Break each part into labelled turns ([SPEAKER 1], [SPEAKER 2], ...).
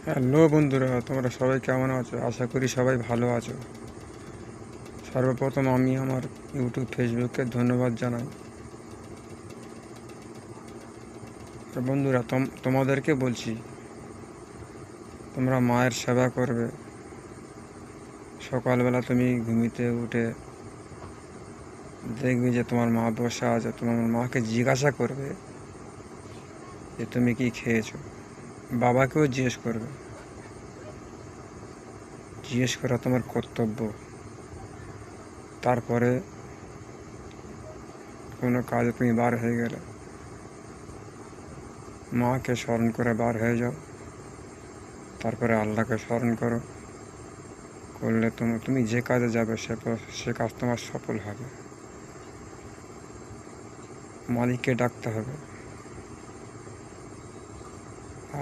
[SPEAKER 1] Hello বন্ধুরা, তোমরা সবাই কেমন আছো? আশা করি সবাই ভালো আছো। সর্বপ্রথম আমি আমার ইউটিউব ফেসবুককে ধন্যবাদ জানাই। আর বন্ধুরা, তোমাদেরকে বলছি, তোমরা মায়ের সেবা করবে। সকালবেলা তুমি ঘুমিতে উঠে দেখবে যে তোমার মা বসে আছে, তোমার মাকে জিজ্ঞাসা করবে যে তুমি কি খেয়েছো। বাবাকেও জিজ্ঞেস করা তোমার কর্তব্য। তারপরে কোনো কাজে তুমি বার হয়ে গেলে মাকে স্মরণ করে বার হয়ে যাও। তারপরে আল্লাহকে স্মরণ করলে তুমি যে কাজে যাবে সে কাজ তোমার সফল হবে। মালিককে ডাকতে হবে।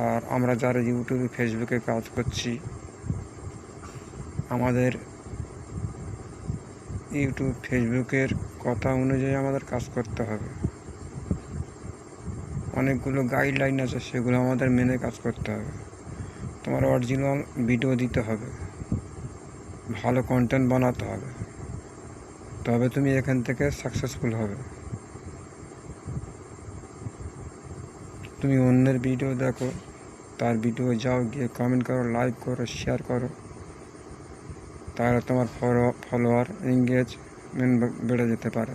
[SPEAKER 1] আর আমরা যারা ইউটিউবে ফেসবুকে কাজ করছি, আমাদের ইউটিউব ফেসবুকের কথা অনুযায়ী আমাদের কাজ করতে হবে। অনেকগুলো গাইডলাইন আছে, সেগুলো আমাদের মেনে কাজ করতে হবে। তোমার অরিজিনাল ভিডিও দিতে হবে, ভালো কন্টেন্ট বানাতে হবে, তবে তুমি এখান থেকে সাকসেসফুল হবে। তুমি অন্যের ভিডিও দেখো, তার ভিডিও যাও, গিয়ে কমেন্ট করো, লাইক করো, শেয়ার করো, তাহলে তোমার ফলোয়ার এঙ্গেজমেন্ট বেড়ে যেতে পারে।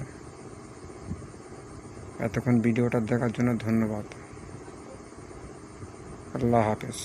[SPEAKER 1] এতক্ষণ ভিডিওটা দেখার জন্য ধন্যবাদ। আল্লাহ হাফেজ।